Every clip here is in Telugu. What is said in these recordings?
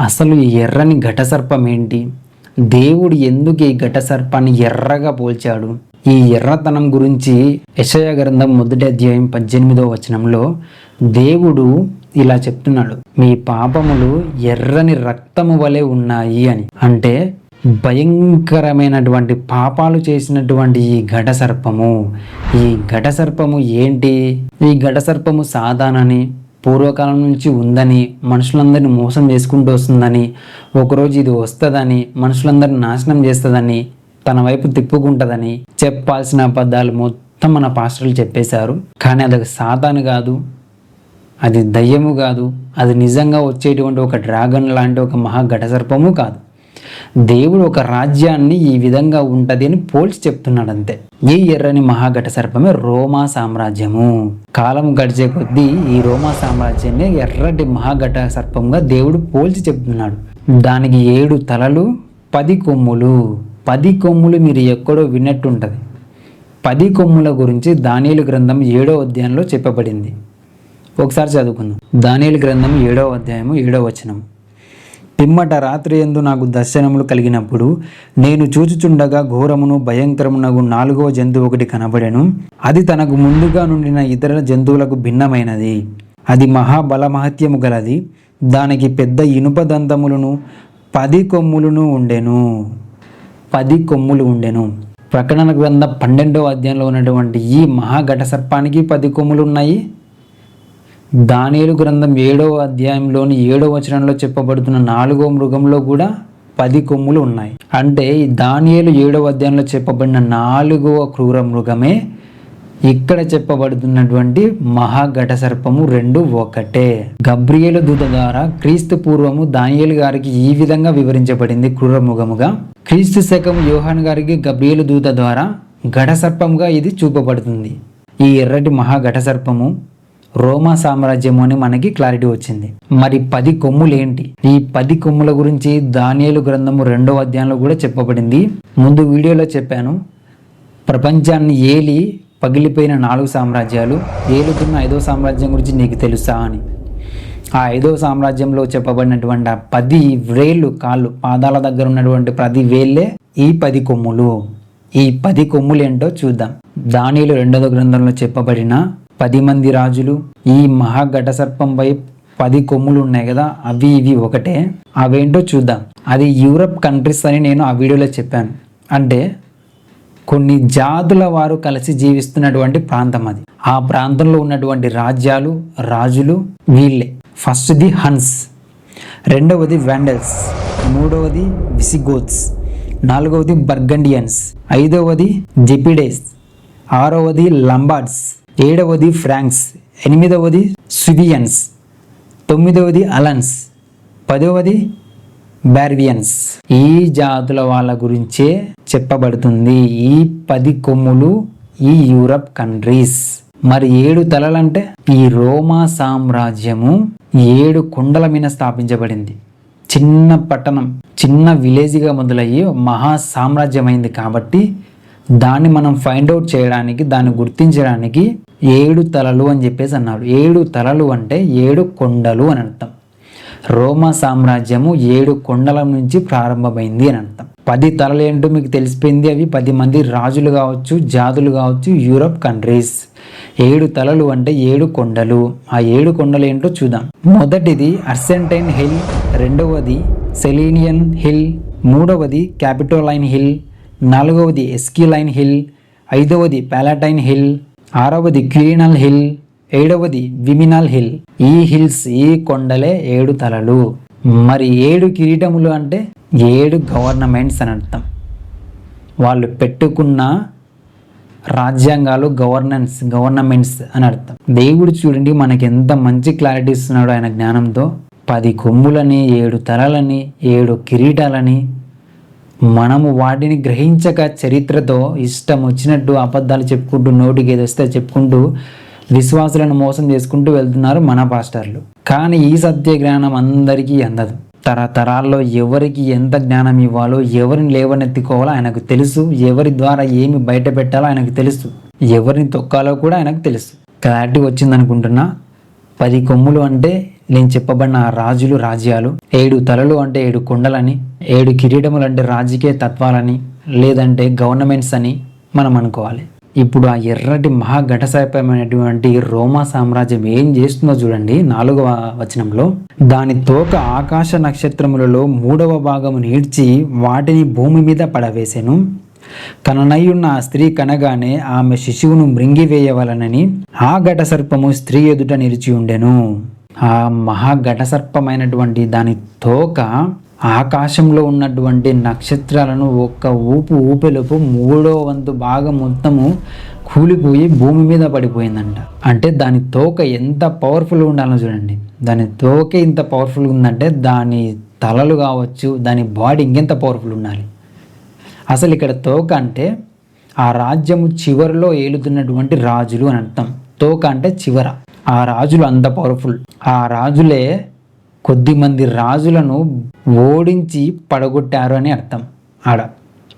అసలు ఈ ఎర్రని ఘటసర్పం ఏంటి? దేవుడు ఎందుకు ఈ ఘటసర్పాన్ని ఎర్రగా పోల్చాడు? ఈ ఎర్రతనం గురించి యెషయా గ్రంథం 1వ అధ్యాయం 18వ వచనంలో దేవుడు ఇలా చెప్తున్నాడు, మీ పాపములు ఎర్రని రక్తము వలె ఉన్నాయి అని. అంటే భయంకరమైనటువంటి పాపాలు చేసినటువంటి ఈ ఘటసర్పము ఏంటి? ఈ ఘటసర్పము సాతానని, పూర్వకాలం నుంచి ఉందని, మనుషులందరినీ మోసం చేసుకుంటూ వస్తుందని, ఒకరోజు ఇది వస్తుందని, మనుషులందరినీ నాశనం చేస్తుందని, తన వైపు తిప్పుకుంటుందని చెప్పాల్సిన అబద్ధాలు మొత్తం మన పాస్టర్లు చెప్పేశారు. కానీ అది సాతాను కాదు, అది దయ్యము కాదు, అది నిజంగా వచ్చేటువంటి ఒక డ్రాగన్ లాంటి ఒక మహా ఘటసర్పము కాదు. దేవుడు ఒక రాజ్యాన్ని ఈ విధంగా ఉంటుంది అని పోల్చి చెప్తున్నాడు అంతే. ఈ ఎర్రని మహాఘట సర్పమే రోమా సామ్రాజ్యము. కాలం గడిచే కొద్దీ ఈ రోమా సామ్రాజ్యాన్ని ఎర్రటి మహాఘట సర్పంగా దేవుడు పోల్చి చెప్తున్నాడు. దానికి 7 తలలు 10 కొమ్ములు. 10 కొమ్ములు మీరు ఎక్కడో విన్నట్టుంటది. 10 కొమ్ముల గురించి దానియేలు గ్రంథం 7వ అధ్యాయంలో చెప్పబడింది. ఒకసారి చదువుకుందాం. దానియేలు గ్రంథం 7వ అధ్యాయము 7వ వచనం. పిమ్మట రాత్రి యందు నాకు దర్శనములు కలిగినప్పుడు నేను చూచుచుండగా ఘోరమును భయంకరమునగు 4వ జంతువు ఒకటి కనబడెను. అది తనకు ముందుగా నుండిన ఇతర జంతువులకు భిన్నమైనది. అది మహాబలమహత్యము గలది. దానికి పెద్ద ఇనుప దంతములను 10 కొమ్ములను ఉండెను. 10 కొమ్ములు ఉండెను. ప్రకటన గ్రంథం 12వ అధ్యాయంలో ఉన్నటువంటి ఈ మహాఘట సర్పానికి 10 కొమ్ములు ఉన్నాయి. దానియేలు గ్రంథం 7వ అధ్యాయంలోని 7వ వచనంలో చెప్పబడుతున్న 4వ మృగంలో కూడా 10 కొమ్ములు ఉన్నాయి. అంటే దానియేలు 7వ అధ్యాయంలో చెప్పబడిన 4వ క్రూర మృగమే ఇక్కడ చెప్పబడుతున్నటువంటి మహాఘట సర్పము. 2 ఒకటే. గబ్రియేలు దూత ద్వారా క్రీస్తు పూర్వము దానియేలు గారికి ఈ విధంగా వివరించబడింది క్రూర మృగముగా. క్రీస్తు శకము యోహాను గారికి గబ్రియేలు దూత ద్వారా ఘట సర్పంగా ఇది చూపబడుతుంది. ఈ ఎర్రటి మహాఘట సర్పము రోమా సామ్రాజ్యము అని మనకి క్లారిటీ వచ్చింది. మరి 10 కొమ్ములు ఏంటి? ఈ 10 కొమ్ముల గురించి దానియేలు గ్రంథము 2వ అధ్యాయంలో కూడా చెప్పబడింది. ముందు వీడియోలో చెప్పాను, ప్రపంచాన్ని ఏలి పగిలిపోయిన 4 సామ్రాజ్యాలు, ఏలుతున్న 5వ సామ్రాజ్యం గురించి నీకు తెలుసా అని. ఆ 5వ సామ్రాజ్యంలో చెప్పబడినటువంటి ఆ 10 వేళ్ళు, కాళ్ళు, పాదాల దగ్గర ఉన్నటువంటి 10 వేళ్ళే ఈ 10 కొమ్ములు. ఈ 10 కొమ్ములు ఏంటో చూద్దాం. దానియేలు 2వ గ్రంథంలో చెప్పబడిన 10 మంది రాజులు, ఈ మహాఘట సర్పంపై 10 కొమ్ములు ఉన్నాయి కదా, అవి ఇవి ఒకటే. అవేంటో చూద్దాం. అది యూరప్ కంట్రీస్ అని నేను ఆ వీడియోలో చెప్పాను. అంటే కొన్ని జాతుల వారు కలిసి జీవిస్తున్నటువంటి ప్రాంతం అది. ఆ ప్రాంతంలో ఉన్నటువంటి రాజ్యాలు, రాజులు వీళ్ళే. ఫస్ట్ది హన్స్, 2వది వాండల్స్, 3వది విసిగోత్స్, 4వది బర్గండియన్స్, 5వది జెపిడేస్, 6వది లంబార్డ్స్, 7వది ఫ్రాంక్స్, 8వది సువియన్స్, 9వది అలన్స్, 10వది బార్వియన్స్. ఈ జాతుల వాళ్ళ గురించే చెప్పబడుతుంది ఈ 10 కొమ్ములు ఈ యూరప్ కంట్రీస్. మరి 7 తలలంటే ఈ రోమా సామ్రాజ్యము 7 కొండల మీద స్థాపించబడింది. చిన్న పట్టణం, చిన్న విలేజ్గా మొదలయ్యి మహా సామ్రాజ్యమైంది. కాబట్టి దాన్ని మనం ఫైండ్ అవుట్ చేయడానికి, దాన్ని గుర్తించడానికి 7 తలలు అని చెప్పేసి అన్నారు. 7 తలలు అంటే 7 కొండలు అని అర్థం. రోమా సామ్రాజ్యము 7 కొండల నుంచి ప్రారంభమైంది అని అర్థం. 10 తలలు ఏంటో మీకు తెలిసిపోయింది. అవి 10 మంది రాజులు కావచ్చు, జాతులు కావచ్చు, యూరప్ కంట్రీస్. 7 తలలు అంటే 7 కొండలు. ఆ 7 కొండలు ఏంటో చూద్దాం. మొదటిది అర్సెంటైన్ హిల్, 2వది సెలీనియన్ హిల్, 3వది క్యాపిటోలైన్ హిల్, 4వది ఎస్కిలైన్ హిల్, 5వది పాలటైన్ హిల్, 6వది క్యూరినల్ హిల్, 7వది విమినల్ హిల్. ఈ హిల్స్, ఈ కొండలే 7 తలలు. మరి 7 కిరీటములు అంటే 7 గవర్నమెంట్స్ అని అర్థం. వాళ్ళు పెట్టుకున్న రాజ్యాంగాలు, గవర్నమెంట్స్ అని అర్థం. దేవుడు చూడండి మనకి ఎంత మంచి క్లారిటీ ఇస్తున్నాడు ఆయన జ్ఞానంతో. 10 కొమ్ములని, 7 తలలని, 7 కిరీటాలని. మనము వాటిని గ్రహించక చరిత్రతో ఇష్టం వచ్చినట్టు అబద్ధాలు చెప్పుకుంటూ, నోటికి ఏది వస్తే చెప్పుకుంటూ విశ్వాసులను మోసం చేసుకుంటూ వెళ్తున్నారు మన పాస్టర్లు. కానీ ఈ సత్య జ్ఞానం అందరికీ అందదు. తరతరాల్లో ఎవరికి ఎంత జ్ఞానం ఇవ్వాలో, ఎవరిని లేవనెత్తుకోవాలో ఆయనకు తెలుసు. ఎవరి ద్వారా ఏమి బయట పెట్టాలో ఆయనకు తెలుసు. ఎవరిని తొక్కాలో కూడా ఆయనకు తెలుసు. క్లారిటీ వచ్చిందనుకుంటున్నా. 10 కొమ్ములు అంటే నేను చెప్పబడిన రాజులు రాజ్యాలు 7 తలలు అంటే 7 కొండలని, 7 కిరీటములు అంటే రాజకీయ తత్వాలని, లేదంటే గవర్నమెంట్స్ అని మనం అనుకోవాలి. ఇప్పుడు ఆ ఎర్రటి మహాఘటసర్పమైనటువంటి రోమా సామ్రాజ్యం ఏం చేస్తుందో చూడండి. 4వ వచనంలో, దాని తోక ఆకాశ నక్షత్రములలో 3వ భాగము నీడ్చి వాటిని భూమి మీద పడవేసెను. కననయ్యున్న ఆ స్త్రీ కనగానే ఆమె శిశువును మృంగివేయవలనని ఆ ఘటసర్పము స్త్రీ ఎదుట నిలిచి ఉండెను. ఆ మహాఘటసర్పమైనటువంటి దాని తోక ఆకాశంలో ఉన్నటువంటి నక్షత్రాలను ఒక్క ఊపెలోపు 3వ వంతు భాగం మొత్తము కూలిపోయి భూమి మీద పడిపోయిందంట. అంటే దాని తోక ఎంత పవర్ఫుల్గా ఉండాలో చూడండి. దాని తోక ఇంత పవర్ఫుల్గా ఉందంటే దాని తలలు కావచ్చు, దాని బాడీ ఇంకెంత పవర్ఫుల్ ఉండాలి. అసలు ఇక్కడ తోక అంటే ఆ రాజ్యము చివరిలో ఏలుతున్నటువంటి రాజులు అని అర్థం. తోక అంటే చివర. ఆ రాజులు అంత పవర్ఫుల్. ఆ రాజులే కొద్దిమంది రాజులను ఓడించి పడగొట్టారు అని అర్థం.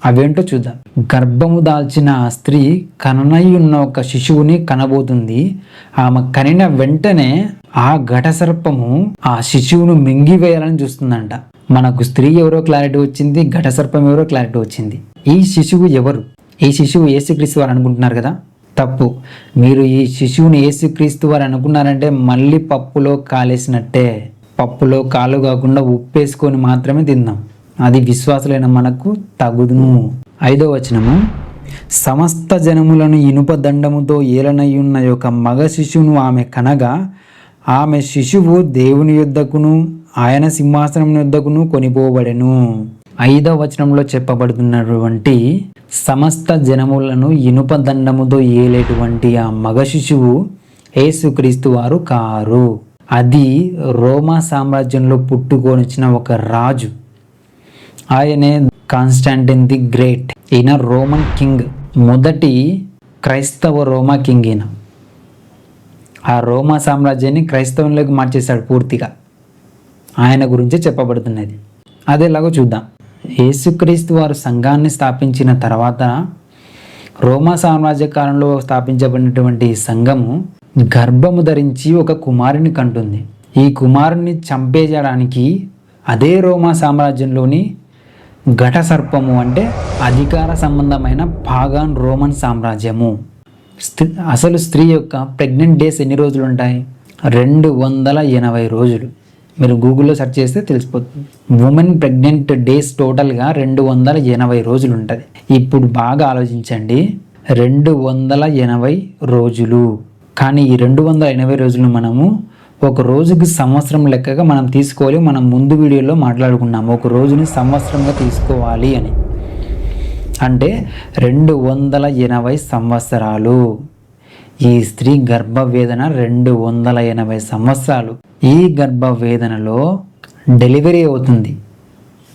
అవేంటో చూద్దాం. గర్భము దాల్చిన ఆ స్త్రీ కననై ఉన్న ఒక శిశువుని కనబోతుంది. ఆమె కనిన వెంటనే ఆ ఘటసర్పము ఆ శిశువును మింగివేయాలని చూస్తుందంట. మనకు స్త్రీ ఎవరో క్లారిటీ వచ్చింది, ఘటసర్పం ఎవరో క్లారిటీ వచ్చింది. ఈ శిశువు ఎవరు? ఈ శిశువు యేసుక్రీస్తు వారు అనుకుంటున్నారు కదా? తప్పు. మీరు ఈ శిశువుని యేసుక్రీస్తు వారు అనుకున్నారంటే మళ్ళీ పప్పులో కాలేసినట్టే. పప్పులో కాలు కాకుండా ఉప్పేసుకొని మాత్రమే తిందాం. అది విశ్వాసులైన మనకు తగుదును. 5వ వచనము, సమస్త జనములను ఇనుప దండముతో ఏలనయ్యున్న యొక్క మగ శిశువును ఆమె కనగా ఆమె శిశువు దేవుని యొద్దకును ఆయన సింహాసనం యొద్దకును కొనిపోబడెను. 5వ వచనంలో చెప్పబడుతున్నటువంటి సమస్త జనములను ఇనుప దండముతో ఏలేటువంటి ఆ మగ శిశువు యేసుక్రీస్తు వారు కారు. అది రోమా సామ్రాజ్యంలో పుట్టుకొనిచ్చిన ఒక రాజు. ఆయనే కాన్స్టాంటిన్ ది గ్రేట్. ఈయన రోమన్ కింగ్, మొదటి క్రైస్తవ రోమా కింగ్. ఈయన ఆ రోమా సామ్రాజ్యాన్ని క్రైస్తవంలోకి మార్చేశాడు పూర్తిగా. ఆయన గురించే చెప్పబడుతున్నది. అదేలాగో చూద్దాం. యేసుక్రీస్తు వారు సంఘాన్ని స్థాపించిన తర్వాత రోమా సామ్రాజ్య కాలంలో స్థాపించబడినటువంటి సంఘము గర్భము ధరించి ఒక కుమారుని కంటుంది. ఈ కుమారుని చంపేయడానికి అదే రోమా సామ్రాజ్యంలోని ఘటసర్పము అంటే అధికార సంబంధమైన పాగాన్ రోమన్ సామ్రాజ్యము. అసలు స్త్రీ యొక్క ప్రెగ్నెంట్ డేస్ ఎన్ని రోజులు ఉంటాయి? 280 రోజులు. మీరు గూగుల్లో సెర్చ్ చేస్తే తెలిసిపోతుంది. ఉమెన్ ప్రెగ్నెంట్ డేస్ టోటల్గా 280 రోజులు ఉంటుంది. ఇప్పుడు బాగా ఆలోచించండి, 280 రోజులు. కానీ ఈ 280 రోజులు మనము ఒక రోజుకి సంవత్సరం లెక్కగా మనం తీసుకోవాలి. మనం ముందు వీడియోలో మాట్లాడుకున్నాము ఒక రోజుని సంవత్సరంగా తీసుకోవాలి అని. అంటే 280 సంవత్సరాలు. ఈ స్త్రీ గర్భవేదన 280 సంవత్సరాలు. ఈ గర్భవేదనలో డెలివరీ అవుతుంది,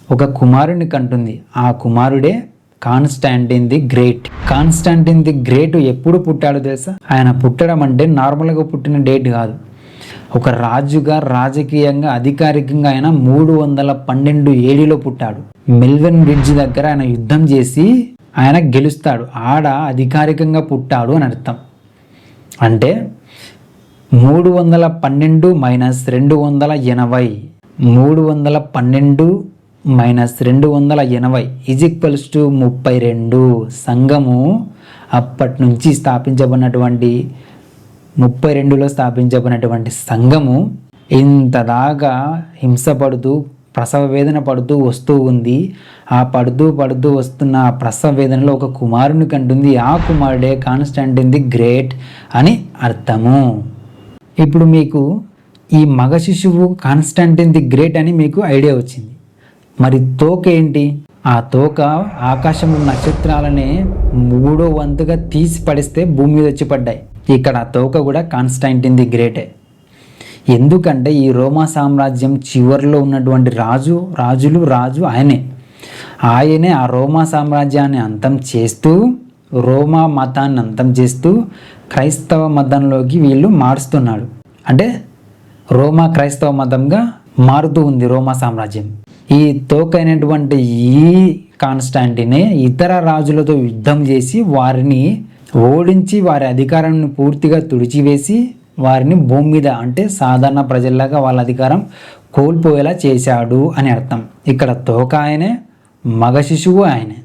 ఒక కుమారుని కంటుంది. ఆ కుమారుడే Konstantin the great. Konstantin the great ఎప్పుడు పుట్టాడో తెలుసా? ఆయన పుట్టడం అంటే నార్మల్గా పుట్టిన డేట్ కాదు. ఒక రాజుగా రాజకీయంగా అధికారికంగా ఆయన 312 ఏడిలో పుట్టాడు. మెల్వెన్ బ్రిడ్జ్ దగ్గర ఆయన యుద్ధం చేసి ఆయన గెలుస్తాడు. ఆడ అధికారికంగా పుట్టాడు అని అర్థం. అంటే 312 minus 280, 312 minus 280 is equals to 32. సంఘము అప్పటి నుంచి స్థాపించబడినటువంటి 32లో స్థాపించబడినటువంటి సంఘము ఇంతదాకా హింసపడుతూ ప్రసవ వేదన పడుతూ వస్తూ ఉంది. ఆ పడుతూ వస్తున్న ఆ ప్రసవ వేదనలో ఒక కుమారుని కంటుంది. ఆ కుమారుడే కాన్స్టాంటిన్ ది గ్రేట్ అని అర్థము. ఇప్పుడు మీకు ఈ మగ శిశువు కాన్స్టాంటిన్ ది గ్రేట్ అని మీకు ఐడియా వచ్చింది. మరి తోక ఏంటి? ఆ తోక ఆకాశంలో నక్షత్రాలనే 3వ వంతుగా తీసి పడిస్తే భూమి మీద వచ్చి పడ్డాయి. ఇక్కడ ఆ తోక కూడా కాన్స్టాంటిన్ ది గ్రేటే. ఎందుకంటే ఈ రోమా సామ్రాజ్యం చివరిలో ఉన్నటువంటి రాజు ఆయనే ఆ రోమా సామ్రాజ్యాన్ని అంతం చేస్తూ, రోమా మతాన్ని అంతం చేస్తూ క్రైస్తవ మతంలోకి వీళ్ళు మారుస్తున్నాడు. అంటే రోమా క్రైస్తవ మతంగా మారుతూ ఉంది రోమా సామ్రాజ్యం. ఈ తోకైనటువంటి ఈ కాన్స్టాంటినే ఇతర రాజులతో యుద్ధం చేసి వారిని ఓడించి వారి అధికారాన్ని పూర్తిగా తుడిచివేసి వారిని భూమి మీద అంటే సాధారణ ప్రజల్లాగా వాళ్ళ అధికారం కోల్పోయేలా చేశాడు అని అర్థం. ఇక్కడ తోక ఆయనే, మగ శిశువు ఆయనే.